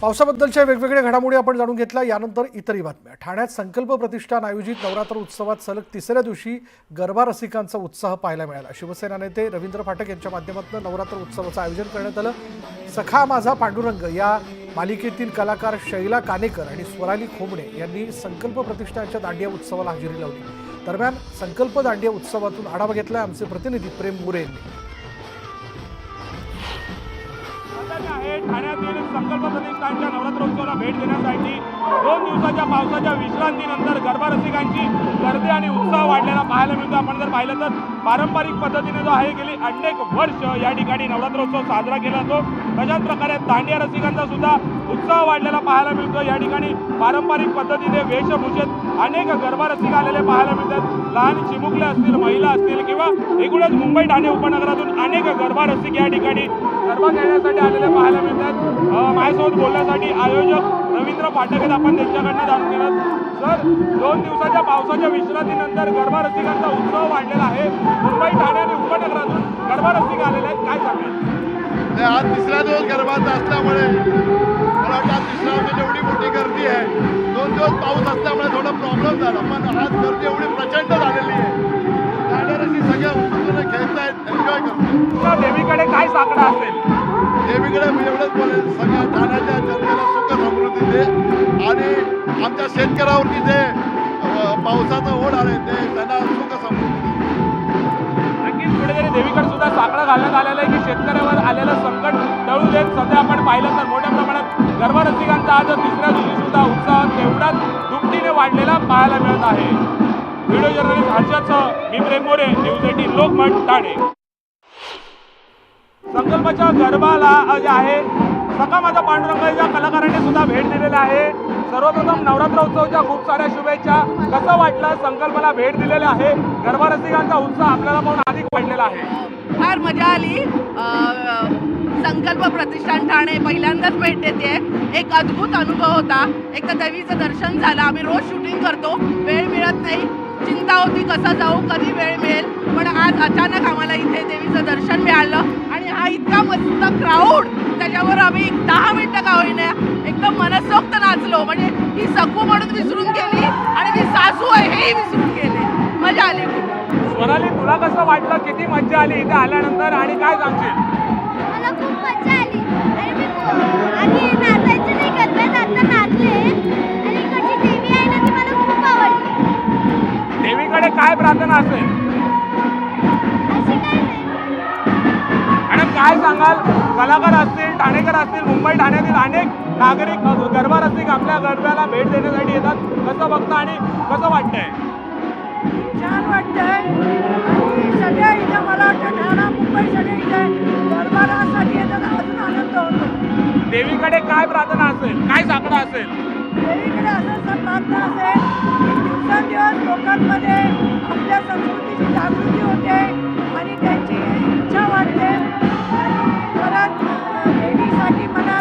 पावसाबद्दलच्या वेगवेगळ्या घडामोडी आपण जाणून घेतल्या। यानंतर इतरही बातम्या। ठाण्यात संकल्प प्रतिष्ठान आयोजित नवरात्र उत्सवात सलग तिसऱ्या दिवशी गरबा रसिकांचा उत्साह पाहायला मिळाला। शिवसेना नेते रवींद्र फाटक यांच्या माध्यमातून नवरात्र उत्सवाचं आयोजन करण्यात आलं। सखा माझा पांडुरंग या मालिकेतील कलाकार शैला कानेकर आणि स्वराली खोमणे यांनी संकल्प प्रतिष्ठानच्या दांडिया उत्सवाला हजेरी लावली। दरम्यान संकल्प दांडिया उत्सवातून आढावा घेतला आमचे प्रतिनिधी प्रेम मोरे यांनी। ठाण्यातील संकल्प प्रतिष्ठानच्या नवरात्रोत्सवाला भेट देण्यासाठी 2 दिवसाच्या पावसाच्या विश्रांतीनंतर गरबा रसिकांची गर्दी आणि उत्साह वाढलेला पाहायला मिळतो। आपण जर पाहिलं तर पारंपरिक पद्धतीने जो आहे गेली अनेक वर्ष या ठिकाणी नवरात्रोत्सव साजरा केला जातो, तशाच प्रकारे दांडिया रसिकांचा सुद्धा उत्साह वाढलेला पाहायला मिळतो। या ठिकाणी पारंपरिक पद्धतीने वेशभूषेत अनेक गरबा रसिक आलेले पाहायला मिळतात। लहान चिमुकले असतील, महिला असतील किंवा एकूणच मुंबई ठाणे उपनगरातून अनेक गरबा रसिक या ठिकाणी गरबा खेळण्यासाठी आलेले पाहायला मिळतात। माझ्यासोबत बोलण्यासाठी आयोजक रवींद्र फाटक आहेत, आपण त्यांच्याकडनं जाणून घेणार। सर, 2 दिवसाच्या पावसाच्या विश्रांतीनंतर गरबा रसिकांचा उत्सव वाढलेला आहे। मुंबई ठाणे आणि उपनगरातून गरबा रसिक आलेले आहेत, काय सांगाल? आज तिसरा दिवस गरबाचा असल्यामुळे मला वाटतं तिसऱ्या दिवशी एवढी मोठी गर्दी आहे। 2 दिवस पाऊस असल्यामुळे थोडा प्रॉब्लेम झाला, पण आज गर्दी एवढी प्रचंड झालेली आहे। दांडिया सगळ्या उत्सवाने खेळतायत, एन्जॉय करतात। देवीकडे काय साकडं असेल? देवीकडे मी एवढंच बोलेल, सगळ्या ठाण्याच्या जनतेला सुख समृद्धी दे आणि आमच्या शेतकऱ्यावरती जे पावसाचं ओढ आलंय ते त्यांना सुख समृद्धी दे। नक्कीच कुठेतरी देवीकडे सुद्धा साकडं घालण्यात आलेलं आहे की शेतकऱ्यावर आलेलं संकट टळू देत। सध्या आपण पाहिलं तर मोठ्या प्रमाणात गरबा रसिकांचा आज तिसऱ्या दिवशी सुद्धा उत्साह तेवढाच दुपटीने वाढलेला पाहायला मिळत आहे। व्हिडिओ जर्नलिस्ट हर्षदसह मी प्रेम मोरे, न्यूज 18 लोकमत ठाणे। संकल्पाच्या गरबाला जे आहे सखा माझा पांडुरंग या कलाकारांनी सुद्धा भेट दिलेली आहे। सर्वप्रथम नवरात्र उत्सवाच्या खूप साऱ्या शुभेच्छा। कसं वाटलं संकल्पाला भेट दिलेली आहे? गरबा रसिकांचा उत्साह आपल्याला पाहून अधिक वाढलेला आहे। फार मजा आली। संकल्प प्रतिष्ठान ठाणे पहिल्यांदाच भेट देते। एक अद्भुत अनुभव होता। एक तर देवीचं दर्शन झालं। आम्ही रोज शूटिंग करतो, वेळ मिळत नाही, चिंता होती कसा जाऊ, कधी वेळ मिळेल, पण आज अचानक आम्हाला इथे देवीचं दर्शन मिळालं आणि हा इतका मस्त क्राऊड, त्याच्यावर आम्ही 10 मिनिटं का होईना एकदम मनसोक्त नाचलो। म्हणजे ही सकू म्हणून विसरून गेली आणि मी सासू आहे हेही विसरून गेले। मजा आली खूप। स्वराली, तुला कसं वाटलं? किती मजा आली इथे आल्यानंतर आणि काय सांगशील? मला खूप मजा आली आणि मी आधी नाचायचं नाही, गरब्यात आता नाचले आणि इकडची देवी आहे ना ती मला खूप आवडली। देवीकडे काय प्रार्थना असेल? अशी काय नाही। मॅडम, काय सांगाल? कलाकार असतील, ठाणेकर असतील, मुंबई ठाण्यातील अनेक नागरिक गरबा रसिक आपल्या गरब्याला भेट देण्यासाठी येतात, कसं बघता आणि कसं वाटतंय? छान वाटतंय आणि सगळ्या इथं मला वाटतं ठाणा मुंबई सगळे इथे गरबासाठी येतात, अजून आनंद होतो। देवीकडे काय प्रार्थना असेल? काय साकडं असेल? देवीकडे असं प्रार्थना असेल की दिवसेंदिवस लोकांमध्ये आपल्या संस्कृतीची जागृती होते आणि त्यांची इच्छा वाढते आणि परत देवीसाठी मला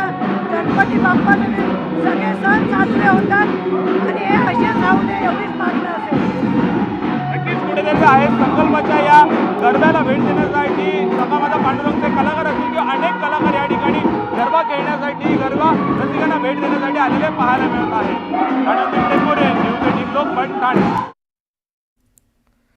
गणपती बाप्पाने सगळे सण साजरे होतात आणि हे असेच राहू दे एवढीच मागणं असेल। नक्कीच कुठेतरी आहे संकल्पाच्या या गरब्याला भेट देण्यासाठी सखा माझा पांडुरंगचे कलाकार असतील किंवा अनेक कलाकार या ठिकाणी गरबा खेळण्यासाठी, गरबा रसिकांना भेट देण्यासाठी आलेले पाहायला मिळत आहे। ठाण्यातील न्यूज 18 लोकमत ठाणे।